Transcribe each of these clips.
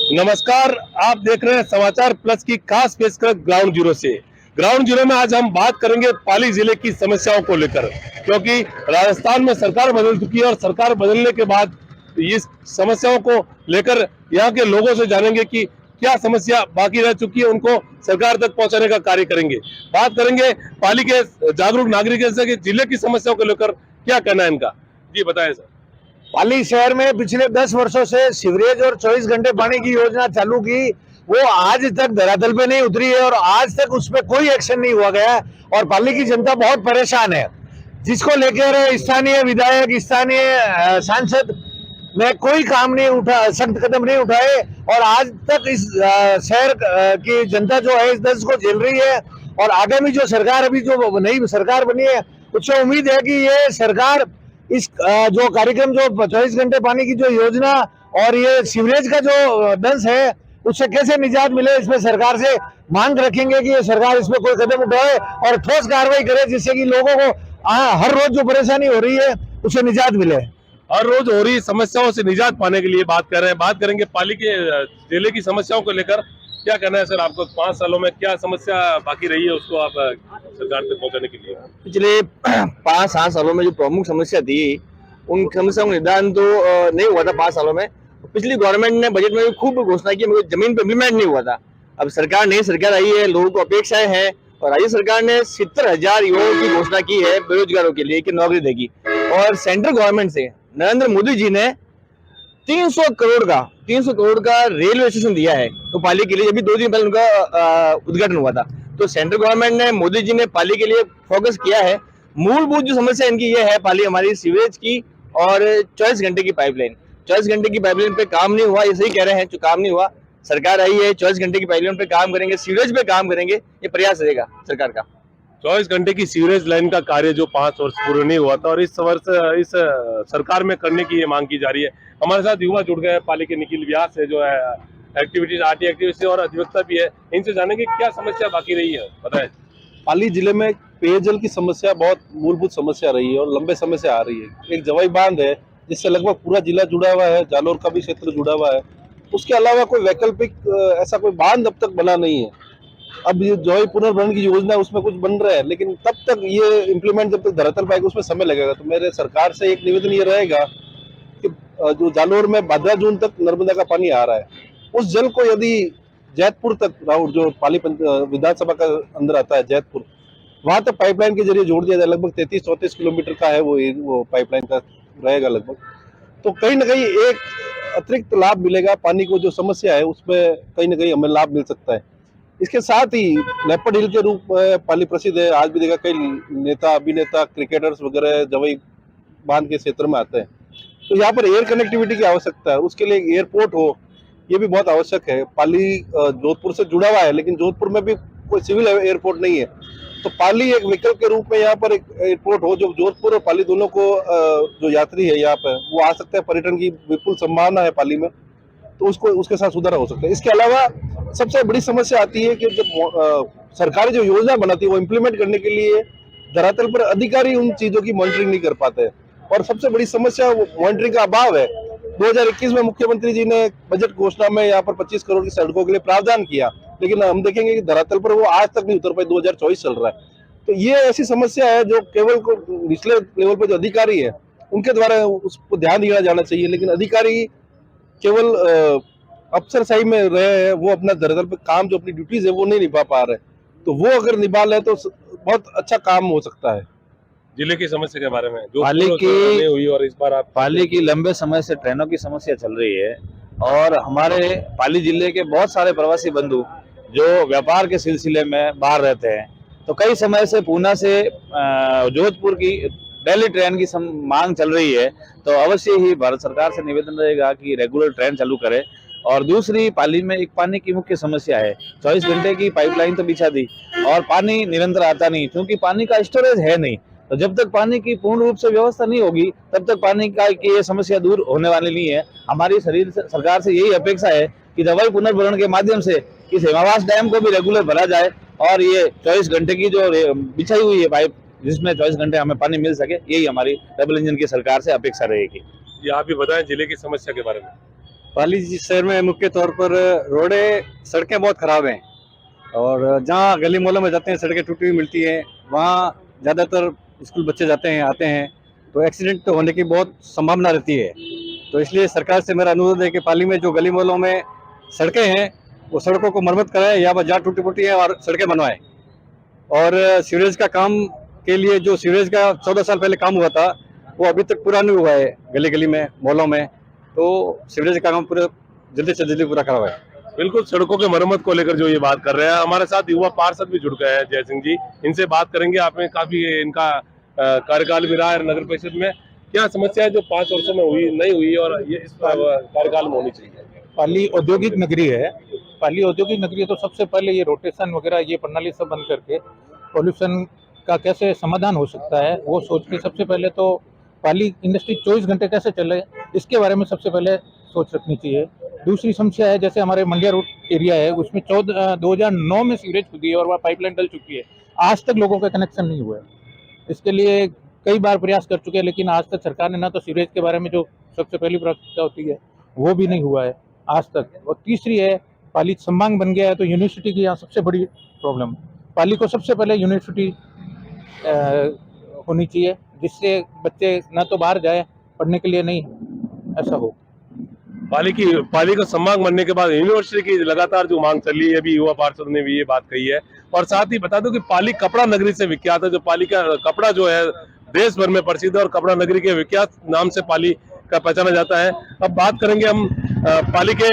नमस्कार, आप देख रहे हैं समाचार प्लस की खास पेशकश ग्राउंड जीरो से। ग्राउंड जीरो में आज हम बात करेंगे पाली जिले की समस्याओं को लेकर, क्योंकि राजस्थान में सरकार बदल चुकी है और सरकार बदलने के बाद इस समस्याओं को लेकर यहाँ के लोगों से जानेंगे कि क्या समस्या बाकी रह चुकी है, उनको सरकार तक पहुंचाने का कार्य करेंगे। बात करेंगे पाली के जागरूक नागरिक से कि जिले की समस्याओं को लेकर क्या कहना है इनका। जी बताएं सर। पाली शहर में पिछले 10 वर्षों से सीवरेज और 24 घंटे पानी की योजना चालू की, वो आज तक धरातल पे नहीं उतरी है और आज तक उस पर कोई एक्शन नहीं हुआ गया और पाली की जनता बहुत परेशान है, जिसको लेकर स्थानीय विधायक, स्थानीय सांसद ने कोई काम नहीं उठा, सख्त कदम नहीं उठाए और आज तक इस शहर की जनता जो है इस दर्द को झेल रही है। और आगामी जो सरकार, अभी जो नई सरकार बनी है, उससे उम्मीद है कि ये सरकार इस जो कार्यक्रम, जो 24 घंटे पानी की जो योजना और ये सीवरेज का जो दंश है, उससे कैसे निजात मिले, इसमें सरकार से मांग रखेंगे कि ये सरकार इस पर कोई कदम उठाए और ठोस कार्रवाई करे, जिससे कि लोगों को हर रोज जो परेशानी हो रही है उससे निजात मिले। हर रोज हो रही समस्याओं से निजात पाने के लिए बात कर रहे हैं। बात करेंगे पाली के जिले की समस्याओं को लेकर। क्या कहना है सर आपको, 5 सालों में क्या समस्या बाकी रही है, उसको आप सरकार तक पहुंचाने के लिए? पिछले 5-7 सालों में जो प्रमुख समस्या थी, उन समस्याओं का निदान तो नहीं हुआ था 5 सालों में। पिछली गवर्नमेंट ने बजट में भी खूब घोषणा की, मगर जमीन पर इम्प्लीमेंट नहीं हुआ था। अब सरकार, नई सरकार आई है, लोगों को अपेक्षाएं हैं और राज्य सरकार ने 70,000 युवाओं की घोषणा की है बेरोजगारों के लिए कि नौकरी देगी। और सेंट्रल गवर्नमेंट से नरेंद्र मोदी जी ने 300 करोड़ का रेलवे स्टेशन दिया है तो पाली के लिए। अभी 2 दिन पहले उनका उद्घाटन हुआ था। तो सेंट्रल गवर्नमेंट ने, मोदी जी ने पाली के लिए फोकस किया है। मूलभूत जो समस्या इनकी ये है पाली हमारी सीवरेज की और 24 घंटे की पाइपलाइन। 24 घंटे की पाइपलाइन पे काम नहीं हुआ, ये सही कह रहे हैं, जो काम नहीं हुआ। सरकार आई है, 24 घंटे की पाइपलाइन पे काम करेंगे, सीवरेज पे काम करेंगे, ये प्रयास रहेगा सरकार का। 24 घंटे की सीवरेज लाइन का कार्य जो 5 वर्ष पूरे नहीं हुआ था और इस वर्ष इस सरकार में करने की ये मांग की जा रही है। हमारे साथ युवा जुड़ गए हैं, पाली के निखिल व्यास है जो है एक्टिविटीज, आरटी एक्टिविटीज और अधिवक्ता भी है। इनसे जानेंगे क्या समस्या बाकी रही है, बताएं। पाली जिले में पेयजल की समस्या बहुत मूलभूत समस्या रही है और लंबे समय से आ रही है। एक जवाई बांध है जिससे लगभग पूरा जिला जुड़ा हुआ है, जालोर का भी क्षेत्र जुड़ा हुआ है। उसके अलावा कोई वैकल्पिक ऐसा कोई बांध अब तक बना नहीं है। अब ये जवाई पुनर्भरण की योजना, उसमें कुछ बन रहा है, लेकिन तब तक ये इम्प्लीमेंट जब तक धरातल पाएगा उसमें समय लगेगा। तो मेरे सरकार से एक निवेदन ये रहेगा कि जो जालोर में 12 जून तक नर्मदा का पानी आ रहा है, उस जल को यदि जैतपुर तक, राउर जो पाली विधानसभा का अंदर आता है जैतपुर, वहां तक पाइपलाइन के जरिए जोड़ दिया जाए। लगभग 33-34 किलोमीटर का है वो पाइपलाइन का रहेगा लगभग। तो कहीं ना कहीं एक अतिरिक्त लाभ मिलेगा, पानी को जो समस्या है उसमें कहीं ना कहीं हमें लाभ मिल सकता है। इसके साथ ही लेपर्ड हिल के रूप में पाली प्रसिद्ध है। आज भी देखा कई नेता, अभिनेता, क्रिकेटर्स वगैरह जवई बांध के क्षेत्र में आते हैं। तो यहाँ पर एयर कनेक्टिविटी की आवश्यकता है, उसके लिए एयरपोर्ट हो, ये भी बहुत आवश्यक है। पाली जोधपुर से जुड़ा हुआ है, लेकिन जोधपुर में भी कोई सिविल एयरपोर्ट नहीं है। तो पाली एक विकल्प के रूप में यहाँ पर एक एयरपोर्ट हो, जो जोधपुर और पाली दोनों को जो यात्री है यहाँ पर वो आ सकते हैं। पर्यटन की विपुल संभावना है पाली में, तो उसके साथ सुधार हो सकता है। इसके अलावा सबसे बड़ी समस्या आती है कि जब सरकारी जो योजना बनाती है वो इम्प्लीमेंट करने के लिए धरातल पर अधिकारी उन चीजों की मॉनिटरिंग नहीं कर पाते हैं और सबसे बड़ी समस्या मॉनिटरिंग का अभाव है। 2021 में मुख्यमंत्री जी ने बजट घोषणा में यहाँ पर 25 करोड़ की सड़कों के लिए प्रावधान किया, लेकिन हम देखेंगे कि धरातल पर वो आज तक नहीं उतर पाई। 2024 चल रहा है। तो ये ऐसी समस्या है जो केवल को निचले लेवल पर जो अधिकारी है उनके द्वारा उस पर ध्यान दिया जाना चाहिए, लेकिन अधिकारी केवल अफसरशाही में रहे हैं, वो अपना धरातल पे काम, जो अपनी ड्यूटीज है वो नहीं निभा पा रहे। तो वो अगर निभा ले तो बहुत अच्छा काम हो सकता है। जिले की समस्या के बारे में जो पाली की हुई और इस बार आप पाली की लंबे समय से ट्रेनों की समस्या चल रही है और हमारे पाली जिले के बहुत सारे प्रवासी बंधु जो व्यापार के सिलसिले में बाहर रहते हैं, तो कई समय से पूना से जोधपुर की डेली ट्रेन की मांग चल रही है। तो अवश्य ही भारत सरकार से निवेदन रहेगा कि रेगुलर ट्रेन चालू करे। और दूसरी, पाली में एक पानी की मुख्य समस्या है। 24 घंटे की पाइपलाइन तो बिछा दी और पानी निरंतर आता नहीं, क्योंकि पानी का स्टोरेज है नहीं। तो जब तक पानी की पूर्ण रूप से व्यवस्था नहीं होगी तब तक पानी का की ये समस्या दूर होने वाली नहीं है। हमारी सरकार से यही अपेक्षा है कि जवाई पुनर्भरण के माध्यम से इस हेमावास डैम को भी रेगुलर भरा जाए और ये 24 घंटे की जो बिछाई हुई है पाइप, जिसमें 24 घंटे हमें पानी मिल सके, यही हमारी डबल इंजन की सरकार से अपेक्षा रहेगी। ये आप भी बताएं जिले की समस्या के बारे में। पाली शहर में मुख्य तौर पर रोडें सड़कें बहुत खराब हैं और जहाँ गली मोहल्लों में जाते हैं सड़कें टूटी हुई मिलती हैं, वहाँ ज़्यादातर स्कूल बच्चे जाते हैं आते हैं तो एक्सीडेंट होने की बहुत संभावना रहती है। तो इसलिए सरकार से मेरा अनुरोध है कि पाली में जो गली मोहल्लों में सड़कें हैं वो सड़कों को मरम्मत कराएं या जहाँ टूटी फूटी है और सड़कें बनवाएं। और सीवरेज का काम के लिए जो सीवरेज का 14 साल पहले काम हुआ था वो अभी तक पूरा नहीं हुआ है गली गली में मोहल्लों में, तो सीवरेज का काम पूरा जल्दी से जल्दी पूरा करवाएं। बिल्कुल, सड़कों के मरम्मत को लेकर जो ये बात कर रहे हैं, हमारे साथ युवा पार्षद भी जुड़ गए हैं जय सिंह जी, इनसे बात करेंगे। आपने काफी इनका कार्यकाल भी रहा है नगर परिषद में, क्या समस्या है जो 5 वर्षों में हुई नहीं हुई और ये इस कार्यकाल में होनी चाहिए? पाली औद्योगिक नगरी है। पाली औद्योगिक नगरी है तो सबसे पहले ये रोटेशन वगैरह ये प्रणाली सब बंद करके पॉल्यूशन का कैसे समाधान हो सकता है वो सोच के सबसे पहले तो पाली इंडस्ट्री 24 घंटे कैसे चले इसके बारे में सबसे पहले सोच रखनी चाहिए। दूसरी समस्या है जैसे हमारे मंडिया रोड एरिया है उसमें 2009 में सीवरेज खुदी है और वह पाइपलाइन डल चुकी है, आज तक लोगों का कनेक्शन नहीं हुआ है। इसके लिए कई बार प्रयास कर चुके हैं लेकिन आज तक सरकार ने ना तो सीवरेज के बारे में जो सबसे पहली प्राथमिकता होती है वो भी नहीं हुआ है आज तक। और तीसरी है पाली संभाग बन गया है तो यूनिवर्सिटी की यहाँ सबसे बड़ी प्रॉब्लम, पाली को सबसे पहले यूनिवर्सिटी होनी चाहिए जिससे बच्चे ना तो बाहर जाए पढ़ने के लिए, नहीं ऐसा हो। पाली का संभाग बनने के बाद यूनिवर्सिटी की लगातार जो मांग चल रही है, अभी युवा पार्षद ने भी ये बात कही है। और साथ ही बता दो कि पाली कपड़ा नगरी से विख्यात है, जो पाली का कपड़ा जो है देश भर में प्रसिद्ध है और कपड़ा नगरी के विख्यात नाम से पाली का पहचाना जाता है। अब बात करेंगे हम पाली के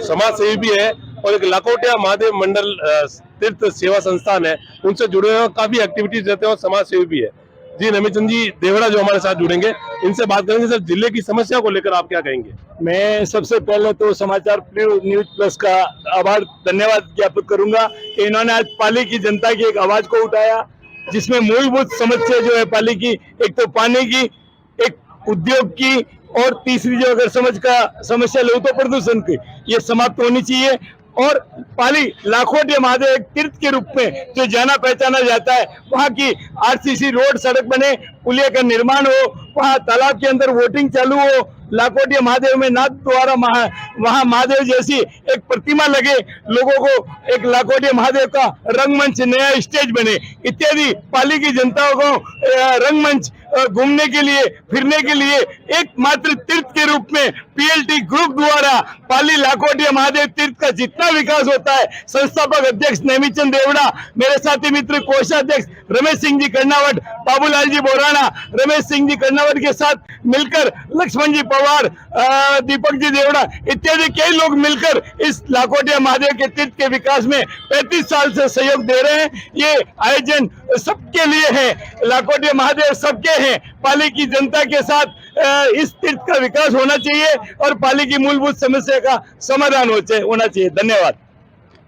समाज सेवी भी है और एक लाखोटिया महादेव मंडल तीर्थ सेवा संस्थान है, उनसे जुड़े हुए काफी एक्टिविटीज रहते हैं और समाज सेवी भी है। जी नमीचंद जी देवड़ा जो हमारे साथ जुड़ेंगे, इनसे बात करेंगे। सर, जिले की समस्या को लेकर आप क्या कहेंगे? मैं सबसे पहले तो समाचार न्यूज प्लस का आभार धन्यवाद ज्ञापित करूंगा कि इन्होंने आज पाली की जनता की एक आवाज को उठाया जिसमें मूलभूत समस्या जो है पाली की, एक तो पानी की, एक उद्योग की और तीसरी जो अगर समस्या लो तो प्रदूषण की, ये समाप्त होनी चाहिए। और पाली लाखोटिया महादेव एक तीर्थ के रूप में जो जाना पहचाना जाता है, वहाँ की आरसीसी रोड सड़क बने, पुलिया का निर्माण हो, वहाँ तालाब के अंदर वोटिंग चालू हो, लाखोटिया महादेव में नाथ द्वारा वहाँ महादेव जैसी एक प्रतिमा लगे, लोगों को एक लाखोटिया महादेव का रंगमंच नया स्टेज बने इत्यादि। पाली की जनता को रंगमंच घूमने के लिए फिरने के लिए एकमात्र तीर्थ के रूप में पीएलटी ग्रुप द्वारा पाली लाखोटिया महादेव तीर्थ का जितना विकास होता है, संस्थापक अध्यक्ष नेमीचंद देवड़ा, मेरे साथी मित्र कोषाध्यक्ष रमेश सिंह जी कर्नावट, बाबूलाल जी बोराना, रमेश सिंह जी कर्नावट के साथ मिलकर लक्ष्मण जी पवार, दीपक जी देवड़ा इत्यादि कई लोग मिलकर इस लाखोटिया महादेव के तीर्थ के विकास में 35 साल से सहयोग दे रहे हैं। ये आयोजन सबके लिए है, लाखोटिया महादेव सबके हैं। पाली की जनता के साथ इस तीर्थ का विकास होना चाहिए और पाली की मूलभूत समस्या का समाधान होना चाहिए। धन्यवाद।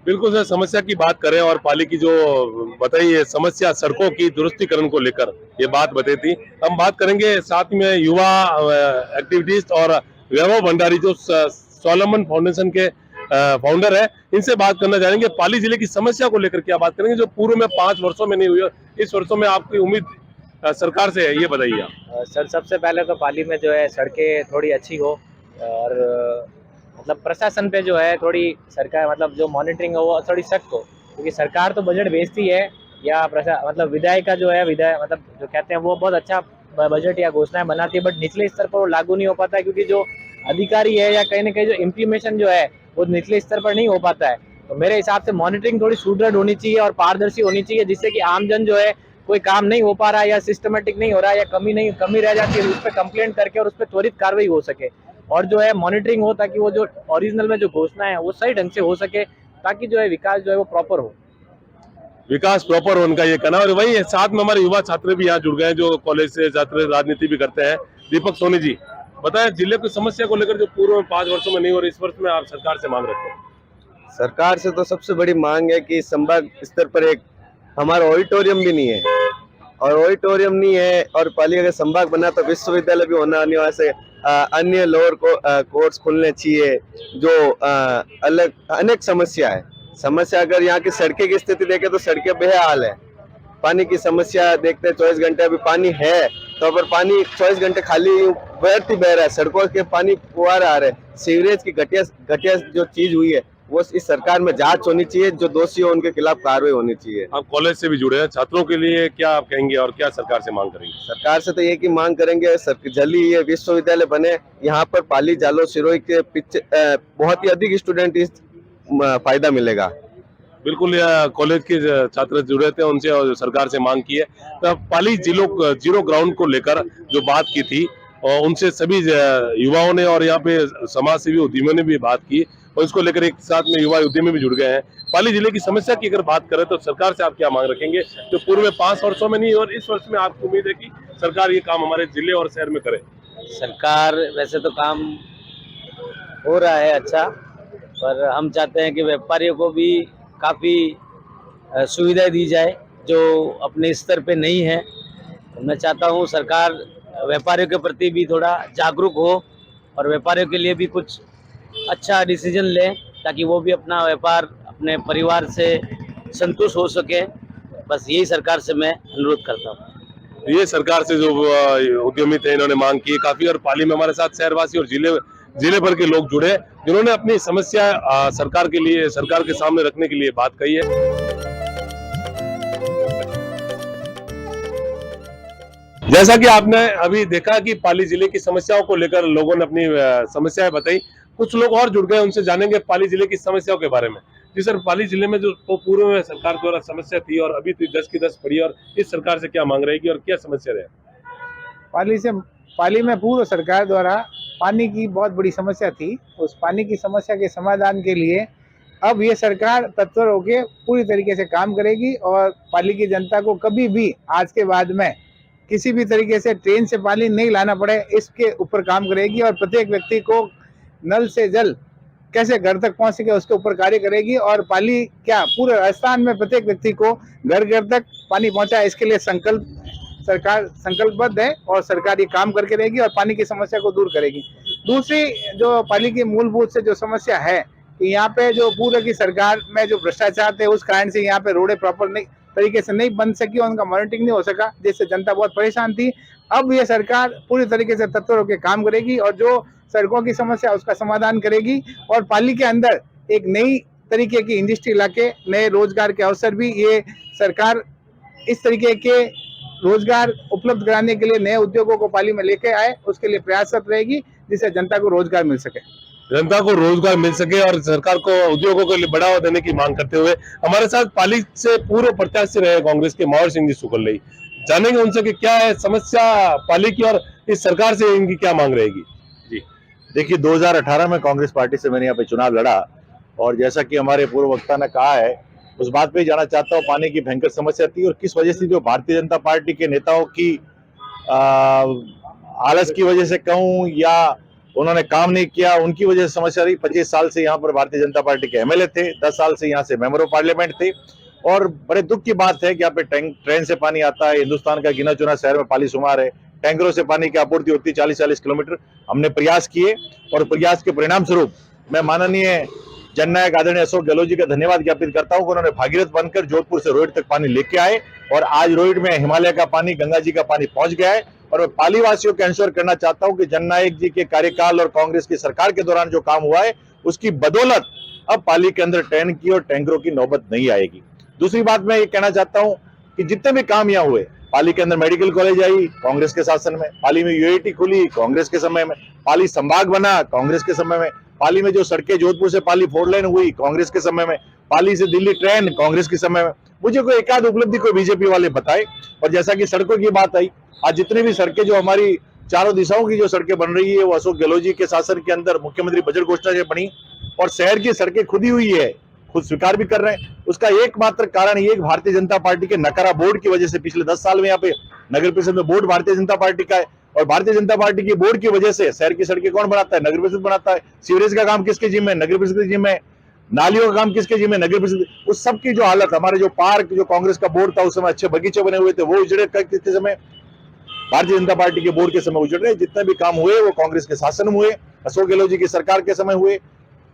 बिल्कुल सर, समस्या की बात करें और पाली की जो बताई है समस्या सड़कों की दुरुस्तीकरण को लेकर ये बात बताई थी। हम बात करेंगे साथ में युवा एक्टिविटीज और वैभव भंडारी जो सोलमन फाउंडेशन के फाउंडर है, इनसे बात करना चाहेंगे। पाली जिले की समस्या को लेकर क्या बात करेंगे जो पूर्व में 5 वर्षों में नहीं हुई, इस वर्षों में आपकी उम्मीद सरकार से है, ये बताइए आप। सर, सबसे पहले तो पाली में जो है सड़कें थोड़ी अच्छी हो और मतलब प्रशासन पे जो है थोड़ी सरकार मतलब जो मॉनिटरिंग हो वो थोड़ी सख्त हो, क्योंकि सरकार तो बजट भेजती है या मतलब विधायक का जो है मतलब जो कहते हैं वो बहुत अच्छा बजट या घोषणाएं बनाती है, बट निचले स्तर पर वो लागू नहीं हो पाता है क्योंकि जो अधिकारी है या कहीं ना कहीं जो इम्प्लीमेशन जो है वो निचले स्तर पर नहीं हो पाता है। तो मेरे हिसाब से मॉनिटरिंग थोड़ी सुदृढ़ होनी चाहिए और पारदर्शी होनी चाहिए, जिससे कि आमजन जो है कोई काम नहीं हो पा रहा है या सिस्टमेटिक नहीं हो रहा है या कमी रह जाती है, उस पर कंप्लेंट करके और उस पर त्वरित कार्रवाई हो सके और जो है मॉनिटरिंग हो ताकि वो जो ओरिजिनल में जो घोषणा है वो सही ढंग से हो सके, ताकि जो है विकास जो है वो प्रॉपर हो। विकास प्रॉपर हो उनका ये कहना। और वही है, साथ में हमारे युवा छात्र भी यहाँ जुड़ गए हैं जो कॉलेज से छात्र राजनीति भी करते हैं। दीपक सोनी जी बताएं, जिले की समस्या को लेकर जो पूर्व में 5 वर्षों में नहीं और इस वर्ष में आप सरकार से मांग रखते हैं। सरकार से तो सबसे बड़ी मांग है कि संभाग स्तर पर एक हमारा ऑडिटोरियम भी नहीं है और ऑडिटोरियम नहीं है और पाली अगर संभाग बना तो विश्वविद्यालय भी होना अनिवार्य है। अन्य लोअर कोर्स खुलने चाहिए, जो अलग अनेक समस्या अगर यहाँ की सड़कें की स्थिति देखें तो सड़कें बेहाल है। पानी की समस्या देखते हैं, 24 घंटे अभी पानी है तो पर पानी 24 घंटे खाली बहती बह रहा है, सड़कों के पानी फुहार आ रहे हैं। सीवरेज की घटिया जो चीज हुई है वो इस सरकार में जांच होनी चाहिए, जो दोषी हो उनके खिलाफ कार्रवाई होनी चाहिए। आप कॉलेज से भी जुड़े हैं, छात्रों के लिए क्या आप कहेंगे और क्या सरकार से मांग करेंगे? सरकार से तो ये की मांग करेंगे, जल्दी ये विश्वविद्यालय बने, यहाँ पर पाली जालोर सिरोही के पीछे बहुत ही अधिक स्टूडेंट इस फायदा मिलेगा। बिल्कुल, कॉलेज के छात्र जुड़े थे, उनसे और सरकार से मांग की है। तो पाली जीरो ग्राउंड को लेकर जो बात की थी और उनसे सभी युवाओं ने और यहाँ पे समाज सेवी उद्यमियों ने भी बात की और इसको लेकर एक साथ में युवा उद्यमी भी जुड़ गए हैं। पाली जिले की समस्या की अगर बात करें तो सरकार से आप क्या मांग रखेंगे जो पूर्व में 5 वर्षों में नहीं और इस वर्ष में आपको उम्मीद है कि सरकार ये काम हमारे जिले और शहर में करे? सरकार वैसे तो काम हो रहा है अच्छा, पर हम चाहते हैं कि व्यापारियों को भी काफ़ी सुविधाएं दी जाए जो अपने स्तर पे नहीं है। मैं चाहता हूँ सरकार व्यापारियों के प्रति भी थोड़ा जागरूक हो और व्यापारियों के लिए भी कुछ अच्छा डिसीजन ले, ताकि वो भी अपना व्यापार अपने परिवार से संतुष्ट हो सके। बस यही सरकार से मैं अनुरोध करता हूँ। ये सरकार से जो उद्यमी थे इन्होंने मांग की काफी, और पाली में हमारे साथ शहरवासी और जिले भर के लोग जुड़े जिन्होंने अपनी समस्या सरकार के सामने रखने के लिए बात कही है। जैसा कि आपने अभी देखा कि पाली जिले की समस्याओं को लेकर लोगों ने अपनी समस्याएं बताई, कुछ लोग और जुड़ गए, उनसे जानेंगे पाली जिले की समस्याओं के बारे में। जी सर, पाली जिले में जो तो पूर्व में सरकार द्वारा समस्या थी और अभी तो 10 की 10 पड़ी, और इस सरकार से क्या मांग रहेगी और क्या समस्या रहे? पाली में पूर्व सरकार द्वारा पानी की बहुत बड़ी समस्या थी। उस पानी की समस्या के समाधान के लिए अब ये सरकार तत्पर होकर पूरी तरीके से काम करेगी और पाली की जनता को कभी भी आज के बाद में किसी भी तरीके से ट्रेन से पानी नहीं लाना पड़े, इसके ऊपर काम करेगी और प्रत्येक व्यक्ति को नल से जल कैसे घर तक पहुंच सके उसके ऊपर कार्य करेगी। और पाली क्या पूरे राजस्थान में प्रत्येक व्यक्ति को घर घर तक पानी पहुंचाए, इसके लिए सरकार संकल्पबद्ध है और सरकार ये काम करके रहेगी और पानी की समस्या को दूर करेगी। दूसरी जो पाली की मूलभूत से जो समस्या है कि यहाँ पे जो पूर्व की सरकार में जो भ्रष्टाचार थे उस कारण से यहाँ पे रोडें प्रॉपर नहीं तरीके से नहीं बन सकी, उनका मॉनिटरिंग नहीं हो सका, जिससे जनता बहुत परेशान थी। अब ये सरकार पूरी तरीके से तत्पर होकर काम करेगी और जो सड़कों की समस्या उसका समाधान करेगी और पाली के अंदर एक नई तरीके की इंडस्ट्री लाके नए रोजगार के अवसर भी ये सरकार इस तरीके के रोजगार उपलब्ध कराने के लिए नए उद्योगों को पाली में लेके आए, उसके लिए प्रयासरत रहेगी जिससे जनता को रोजगार मिल सके। जनता को रोजगार मिल सके और सरकार को उद्योगों को बढ़ावा देने की मांग करते हुए हमारे साथ पाली से पूर्व प्रत्याशी रहे कांग्रेस के महावीर सिंह जी सुकलई, जानेंगे उनसे कि क्या है समस्या पाली की और इस सरकार से इनकी क्या मांग रहेगी। जी देखिए, 2018 में कांग्रेस पार्टी से मैंने यहाँ पे चुनाव लड़ा और जैसा कि हमारे पूर्व वक्ता ने कहा है उस बात पे जाना चाहता हूँ। पानी की भयंकर समस्या थी और किस वजह से जो भारतीय जनता पार्टी के नेताओं की आलस की वजह से कहूँ या उन्होंने काम नहीं किया, उनकी वजह से समस्या रही। 25 साल से यहाँ पर भारतीय जनता पार्टी के एमएलए थे, 10 साल से यहाँ से मेंबर ऑफ पार्लियामेंट थे और बड़े दुख की बात है कि यहाँ पे ट्रेन से पानी आता है। हिंदुस्तान का गिना चुना शहर में पाली शुमार है, टैंकरों से पानी की आपूर्ति होती है 40-40 किलोमीटर। हमने प्रयास किए और प्रयास के परिणाम स्वरूप मैं माननीय जननायक आदरणीय अशोक गहलोत जी का धन्यवाद ज्ञापित करता हूं कि उन्होंने भागीरथ बनकर जोधपुर से रोहित तक पानी लेके आए और आज रोहित में हिमालय का पानी, गंगा जी का पानी पहुंच गया है। और मैं पाली वासियों को इंश्योर करना चाहता हूं कि जननायक जी के कार्यकाल और कांग्रेस की सरकार के दौरान जो काम हुआ है उसकी बदौलत अब पाली के अंदर ट्रेन की और टैंकरों की नौबत नहीं आएगी। दूसरी बात मैं ये कहना चाहता हूं कि जितने भी काम यहाँ हुए, पाली के अंदर मेडिकल कॉलेज आई कांग्रेस के शासन में, पाली में यूएटी खुली कांग्रेस के समय में, पाली संभाग बना कांग्रेस के समय में, पाली में जो सड़कें जोधपुर से पाली 4 लेन हुई कांग्रेस के समय में, पाली से दिल्ली ट्रेन कांग्रेस के समय में। मुझे कोई एकाध उपलब्धि कोई बीजेपी वाले बताए। और जैसा कि सड़कों की बात आई, आज जितनी भी सड़कें जो हमारी चारों दिशाओं की जो सड़कें बन रही है वो अशोक गहलोत जी के शासन के अंदर मुख्यमंत्री बजट घोषणा से बनी और शहर की सड़कें खुदी हुई है, खुद स्वीकार भी कर रहे हैं। उसका एकमात्र कारण ये भारतीय जनता पार्टी के नकारा बोर्ड की वजह से पिछले 10 साल में यहाँ पे नगर परिषद में बोर्ड भारतीय जनता पार्टी का है और भारतीय जनता पार्टी की बोर्ड की वजह से शहर की सड़कें कौन बनाता है? नगर परिषद बनाता है। सीवरेज का काम किसके जिम्मे है? नगर परिषद के जिम्मे है। नालियों का काम किसके जिम्मे? नगर परिषद। उस सब की जो हालत, हमारे जो पार्क जो कांग्रेस का बोर्ड था उस समय अच्छे बगीचे बने हुए थे वो उजड़े किसके समय? भारतीय जनता पार्टी के बोर्ड के समय उजड़ रहे। जितने भी काम हुए वो कांग्रेस के शासन में हुए, अशोक गहलोत जी की सरकार के समय हुए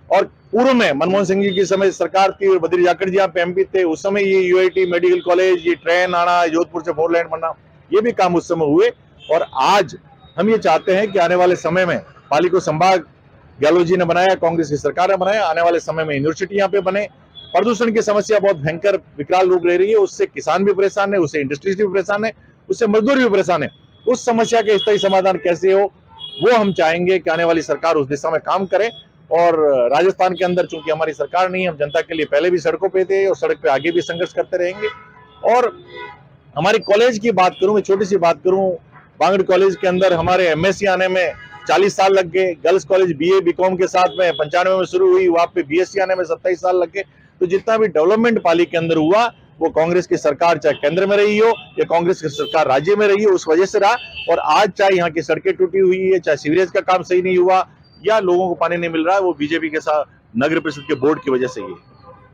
और पूर्व में मनमोहन सिंह जी की समय सरकार थी और बद्री जाखड़ जी यहाँ पे एमपी थे, उस समय ये यूआईटी मेडिकल कॉलेज, ये ट्रेन आना, जोधपुर से 4 लेन बनना, ये भी काम उस समय हुए। और आज हम ये चाहते हैं कि आने वाले समय में पाली को संभाग गहलोत जी ने बनाया, कांग्रेस की सरकार ने बनाया, आने वाले समय में यूनिवर्सिटी यहाँ पे बने। प्रदूषण की समस्या बहुत भयंकर विकराल रूप ले रही है, उससे किसान भी परेशान है, उससे इंडस्ट्रीज भी परेशान है, उससे मजदूर भी परेशान है। उस समस्या के स्थायी समाधान कैसे हो वो हम चाहेंगे कि आने वाली सरकार उस दिशा में काम करे। और राजस्थान के अंदर चूंकि हमारी सरकार नहीं है, हम जनता के लिए पहले भी सड़कों पे थे और सड़क पे आगे भी संघर्ष करते रहेंगे। और हमारी कॉलेज की बात करूं, मैं छोटी सी बात करूं, बांगड़ कॉलेज के अंदर हमारे एमएससी आने में 40 साल लग गए। गर्ल्स कॉलेज बीए बीकॉम के साथ में 95 में शुरू हुई, वहां पे बीएससी आने में 27 साल लग गए। तो जितना भी डेवलपमेंट पाली के अंदर हुआ वो कांग्रेस की सरकार चाहे केंद्र में रही हो या कांग्रेस की सरकार राज्य में रही हो उस वजह से रहा। और आज चाहे यहाँ की सड़कें टूटी हुई है, चाहे सीवरेज का काम सही नहीं हुआ या लोगों को पानी नहीं मिल रहा है, वो बीजेपी के साथ नगर परिषद के बोर्ड की वजह से ही।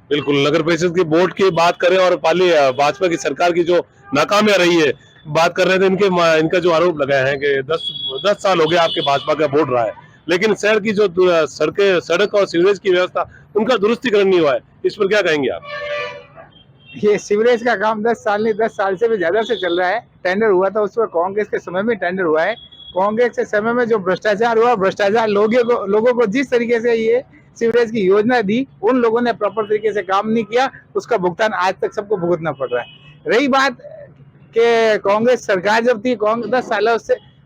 बिल्कुल, नगर परिषद की बोर्ड की बात करें और पाली भाजपा की सरकार की जो नाकामियां रही है बात कर रहे थे, इनका जो आरोप लगाए हैं कि 10 साल हो गया आपके भाजपा का बोर्ड रहा है, लेकिन शहर की जो सड़क और सीवरेज की व्यवस्था उनका दुरुस्तीकरण नहीं हुआ है, इस पर क्या कहेंगे आप? ये सीवरेज का काम 10 साल नहीं 10 साल से भी ज्यादा से चल रहा है। टेंडर हुआ था उसमें कांग्रेस के समय में टेंडर हुआ है। कांग्रेस के समय में जो भ्रष्टाचार हुआ, भ्रष्टाचार लोगों को जिस तरीके से ये सीवरेज की योजना दी, उन लोगों ने प्रॉपर तरीके से काम नहीं किया, उसका भुगतान आज तक सबको भुगतना पड़ रहा है। रही बात कि कांग्रेस सरकार जब थी,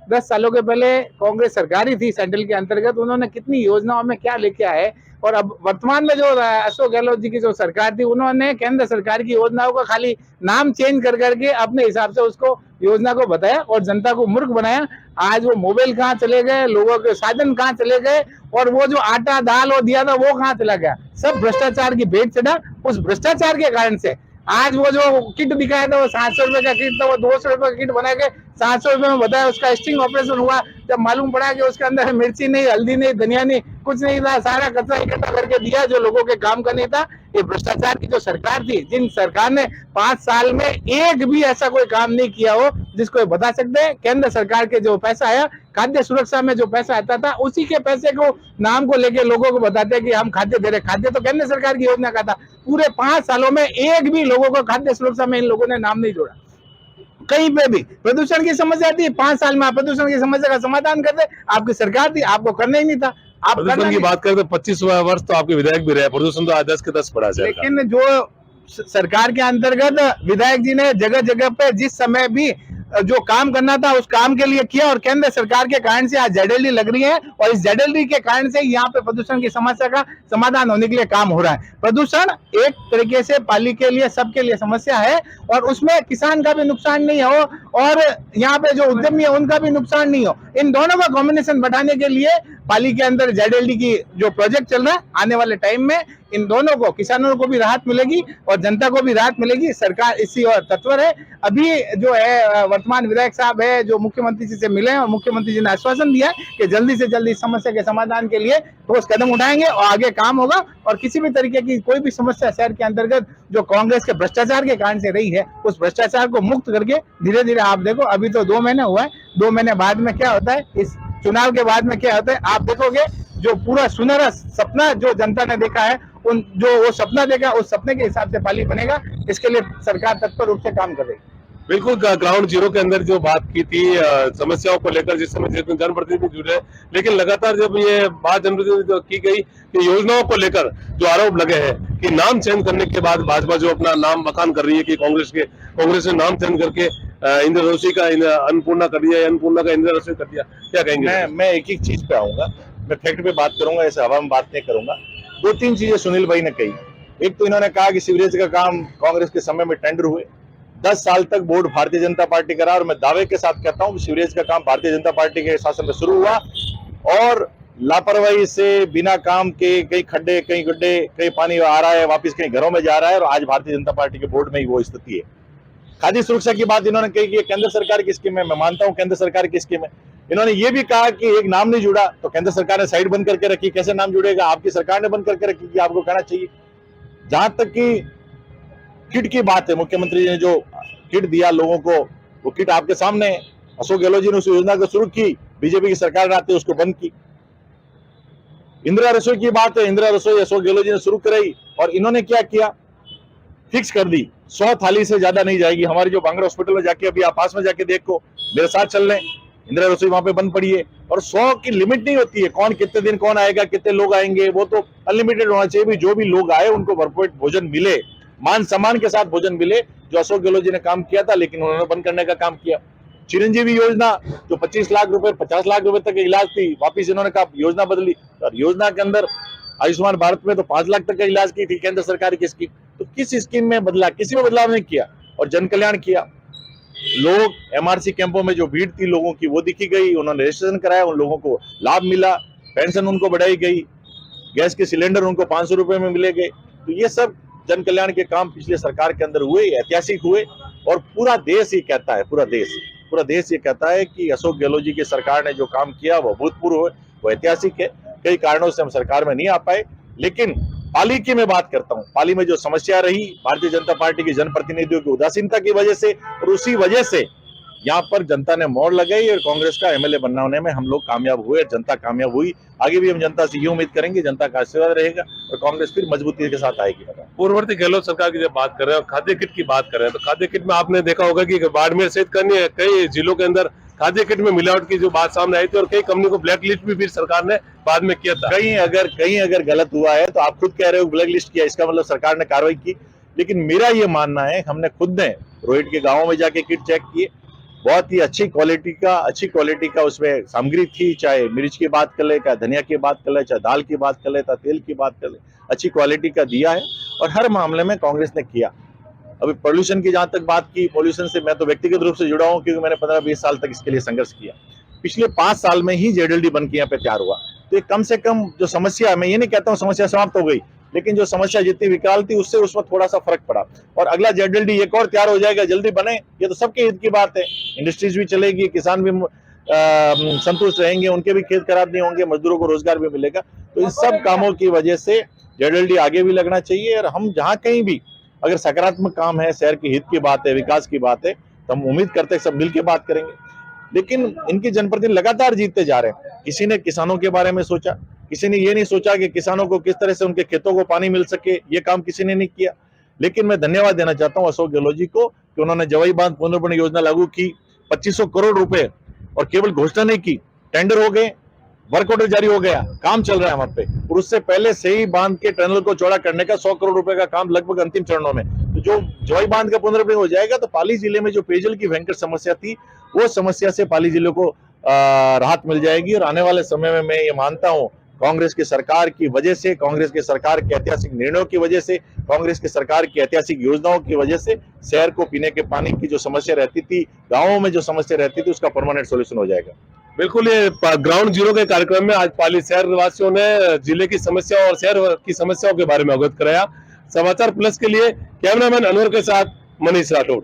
10 सालों के पहले कांग्रेस सरकार ही थी सेंट्रल के अंतर्गत, उन्होंने कितनी योजनाओं में क्या लेके आए। और अब वर्तमान में जो अशोक गहलोत जी की जो सरकार थी, उन्होंने केंद्र सरकार की योजनाओं का खाली नाम चेंज कर करके अपने हिसाब से उसको योजना को बताया और जनता को मूर्ख बनाया। आज वो मोबाइल कहाँ चले गए, लोगों के साधन कहाँ चले गए, और वो जो आटा दाल वो दिया था वो कहाँ चला गया, सब भ्रष्टाचार की भेंट चढ़ा। उस भ्रष्टाचार के कारण से आज वो जो किट दिखाया था वो 700 रुपए का किट था, वो 200 रुपए का किट बना के 700 रुपए में बताया। उसका स्टिंग ऑपरेशन हुआ, जब मालूम पड़ा कि उसके अंदर मिर्ची नहीं, हल्दी नहीं, धनिया नहीं, कुछ नहीं था, सारा कचरा इकट्ठा करके दिया जो लोगों के काम का नहीं था। ये भ्रष्टाचार की जो सरकार थी, जिन सरकार ने 5 साल में एक भी ऐसा कोई काम नहीं किया हो जिसको बता सकते हैं। केंद्र सरकार के जो पैसा आया, खाद्य सुरक्षा में जो पैसा आता था, उसी के पैसे को नाम को लेके लोगों को बताते हैं कि हम खाद्य दे रहे। खाद्य तो केंद्र सरकार की योजना का था। पूरे 5 सालों में एक भी लोगों को खाद्य सुरक्षा में इन लोगों ने नाम नहीं जोड़ा। कहीं पे भी प्रदूषण की समस्या थी, 5 साल में आप प्रदूषण की समस्या का समाधान करते, आपकी सरकार थी, आपको करना ही नहीं था। आप प्रदूषण की बात करते 25 वर्ष तो आपके विधायक भी रहे, प्रदूषण तो आज 10 के 10 पड़ा। लेकिन जो सरकार के अंतर्गत विधायक जी ने जगह जगह पे जिस समय भी जो काम करना था उस काम के लिए किया, और केंद्र सरकार के कारण से आज ZLD लग रही है, और इस ZLD के कारण से यहाँ पे प्रदूषण की समस्या का समाधान होने के लिए काम हो रहा है। प्रदूषण एक तरीके से पाली के लिए, सबके लिए समस्या है, और उसमें किसान का भी नुकसान नहीं हो और यहाँ पे जो उद्यमी है उनका भी नुकसान नहीं हो। इन दोनों का कॉम्बिनेशन बढ़ाने के लिए पाली के अंदर ZLD की जो प्रोजेक्ट चल रहा है, आने वाले टाइम में इन दोनों को, किसानों को भी राहत मिलेगी और जनता को भी राहत मिलेगी। सरकार इसी और तत्पर है। अभी जो है वर्तमान विधायक साहब है जो मुख्यमंत्री जी से मिले और मुख्यमंत्री जी ने आश्वासन दिया कि जल्दी से जल्दी इस समस्या के समाधान के लिए ठोस कदम उठाएंगे और आगे काम होगा। और किसी भी तरीके की कोई भी समस्या शहर के अंतर्गत जो कांग्रेस के भ्रष्टाचार के कारण से रही है, उस भ्रष्टाचार को मुक्त करके धीरे धीरे, आप देखो अभी तो 2 महीने हुआ है, 2 महीने बाद में क्या होता है, इस चुनाव के बाद में क्या होता है, आप देखोगे जो पूरा सुनहरा सपना जो जनता ने देखा है, उन जो वो सपना देखा उस सपने के हिसाब से पाली बनेगा। इसके लिए सरकार तत्पर रूप से काम कर रही है। बिल्कुल, ग्राउंड जीरो के अंदर जो बात की थी समस्याओं को लेकर, जिस समय जितने जनप्रतिनिधि जुड़े, लेकिन लगातार जब ये बात जनप्रतिनिधि की गई कि योजनाओं को लेकर जो आरोप लगे हैं कि नाम चेंज करने के बाद भाजपा जो अपना नाम बखान कर रही है कि कांग्रेस ने नाम चेंज करके इंदिरा रसोई का अन्नपूर्णा कर दिया, अन्नपूर्णा का इंदिरा रसोई कर दिया, क्या कहेंगे? मैं एक एक चीज पे आऊंगा, मैं फैक्ट पे बात करूंगा, ऐसे हवा में बात नहीं करूंगा। 2-3 चीजें सुनील भाई ने कही। एक तो इन्होंने कहा कि सीवरेज का काम कांग्रेस के समय में टेंडर हुए, 10 साल तक बोर्ड भारतीय जनता पार्टी का रहा, और मैं दावे के साथ कहता हूं कि सीवरेज का काम भारतीय जनता पार्टी के शासन में शुरू हुआ और लापरवाही से बिना काम के कई खड्डे, कई गड्ढे, कई पानी आ रहा है वापस कहीं घरों में जा रहा है, और आज भारतीय जनता पार्टी के बोर्ड में ही वो स्थिति है। खाद्य सुरक्षा की बात इन्होंने कही कि केंद्र सरकार की स्कीम है, मैं मानता हूं केंद्र सरकार की स्कीम है। इन्होंने ये भी कहा कि एक नाम नहीं जुड़ा तो केंद्र सरकार ने साइड बंद करके रखी, कैसे नाम जुड़ेगा, आपकी सरकार ने बंद करके रखी कि आपको कहना चाहिए। जहां तक कि किट की बात है, मुख्यमंत्री ने जो किट दिया लोगों को, वो किट आपके सामने है। अशोक गहलोत जी ने उस योजना को शुरू की, बीजेपी की सरकार ने आते उसको बंद की। इंदिरा रसोई की बात है, इंदिरा रसोई अशोक गहलोत जी ने शुरू कराई और इन्होंने क्या किया, फिक्स कर दी, 100 थाली से ज्यादा नहीं जाएगी। हमारी जो बांगड़ हॉस्पिटल में जाके, अभी आप पास में जाके देखो, मेरे साथ चल रहे, इंदिरा रसोई वहां पे बंद पड़ी है। और 100 की लिमिट नहीं होती है, कौन कितने दिन कौन आएगा, कितने लोग आएंगे, वो तो अनलिमिटेड होना चाहिए। भी जो भी लोग आए उनको भरपेट भोजन मिले, मान सम्मान के साथ भोजन मिले, जो अशोक गहलोत जी ने काम किया था, लेकिन उन्होंने बंद करने का काम किया। चिरंजीवी योजना जो 25 लाख रुपए 50 लाख रुपए तक इलाज थी, वापिस इन्होंने कहा योजना बदली, और योजना के अंदर आयुष्मान भारत में तो 5 लाख तक का इलाज की थी केंद्र सरकार की स्कीम, तो किस स्कीम में बदला, किसी में बदलाव नहीं किया, और जन कल्याण किया। लोग एमआरसी कैंपों में जो भीड़ थी लोगों की वो दिखी गई, उन्होंने रजिस्ट्रेशन कराया, उन लोगों को लाभ मिला, पेंशन उनको बढ़ाई गई, गैस के सिलेंडर उनको 500 रुपए में मिले गए। तो ये सब जन कल्याण के काम पिछले सरकार के अंदर हुए, ऐतिहासिक हुए, और पूरा देश ये कहता है, पूरा देश ये कहता है कि अशोक गहलोत जी की सरकार ने जो काम किया वो अभूतपूर्व है, वो ऐतिहासिक है। कई कारणों से हम सरकार में नहीं आ पाए, लेकिन पाली की मैं बात करता हूं, पाली में जो समस्या रही भारतीय जनता पार्टी की जनप्रतिनिधियों की उदासीनता की वजह से, और उसी वजह से यहाँ पर जनता ने मोड़ लगाई और कांग्रेस का एमएलए बनाने में हम लोग कामयाब हुए, जनता कामयाब हुई। आगे भी हम जनता से ये उम्मीद करेंगे, जनता का आशीर्वाद रहेगा और कांग्रेस फिर मजबूती के साथ आएगी। पूर्ववर्ती गहलोत सरकार की जब बात कर रहे हैं और खाद्य किट की बात कर रहे हैं, तो खाद्य किट में आपने देखा होगा कि बाड़मेर सहित कई जिलों के अंदर खाद्य किट में मिलावट की जो बात सामने आई थी, और कई कंपनी को ब्लैक लिस्ट भी फिर सरकार ने बाद में किया था। कहीं अगर गलत हुआ है तो आप खुद कह रहे हो ब्लैक लिस्ट किया, इसका मतलब सरकार ने कार्रवाई की। लेकिन मेरा ये मानना है, हमने खुद ने रोहित के गाँव में जाके किट चेक किए, बहुत ही अच्छी क्वालिटी का उसमें सामग्री थी, चाहे मिर्च की बात कर ले, चाहे धनिया की बात कर ले, चाहे दाल की बात कर ले, चाहे तेल की बात कर ले, अच्छी क्वालिटी का दिया है। और हर मामले में कांग्रेस ने किया। अभी पॉल्यूशन की जहां तक बात की, पॉल्यूशन से मैं तो व्यक्तिगत रूप से जुड़ा हूं, क्योंकि मैंने 15-20 साल तक इसके लिए संघर्ष किया। पिछले 5 साल में ही जेडएलडी बन के यहाँ पे तैयार हुआ, तो ये कम से कम जो समस्या, मैं ये नहीं कहता हूँ समस्या समाप्त हो गई, लेकिन जो समस्या जितनी विकराल थी उससे उस वक्त थोड़ा सा फर्क पड़ा। और अगला जेडएलडी एक और तैयार हो जाएगा, जल्दी बने, ये तो सबके हित की बात है। इंडस्ट्रीज भी चलेगी, किसान भी संतुष्ट रहेंगे, उनके भी खेत खराब नहीं होंगे, मजदूरों को रोजगार भी मिलेगा। तो इन सब कामों की वजह से जेडएलडी आगे भी लगना चाहिए। और हम जहाँ कहीं भी अगर सकारात्मक काम है, शहर के हित की बात है, विकास की बात है, तो हम उम्मीद करते हैं सब मिल के बात करेंगे। लेकिन इनकी जनप्रतिनिधि लगातार जीतते जा रहे हैं। किसी ने किसानों के बारे में सोचा, किसी ने ये नहीं सोचा कि किसानों को किस तरह से उनके खेतों को पानी मिल सके, ये काम किसी ने नहीं किया। लेकिन मैं धन्यवाद देना चाहता हूँ अशोक गहलोत जी को कि उन्होंने जवाई बांध पुनर्बन योजना लागू की, 2500 करोड़ रुपए, और केवल घोषणा नहीं की, टेंडर हो गए, वर्क ऑर्डर जारी हो गया, काम चल रहा है वहां पे। और उससे पहले से ही बांध के टनल को चौड़ा करने का 100 करोड़ रुपए का काम लगभग अंतिम चरणों में। तो जो जवाई बांध का पुनर्बन हो जाएगा तो पाली जिले में जो पेयजल की भयंकर समस्या थी, वो समस्या से पाली जिले को राहत मिल जाएगी। और आने वाले समय में मैं ये मानता हूँ कांग्रेस की सरकार की वजह से, कांग्रेस की सरकार के ऐतिहासिक निर्णयों की वजह से, कांग्रेस की सरकार की ऐतिहासिक योजनाओं की वजह से शहर को पीने के पानी की जो समस्या रहती थी, गाँवों में जो समस्या रहती थी, उसका परमानेंट सोल्यूशन हो जाएगा। बिल्कुल, ये ग्राउंड जीरो के कार्यक्रम में आज पाली शहर निवासियों ने जिले की समस्या और शहर की समस्याओं के बारे में अवगत कराया। समाचार प्लस के लिए कैमरामैन अनवर के साथ मनीष राठौड़।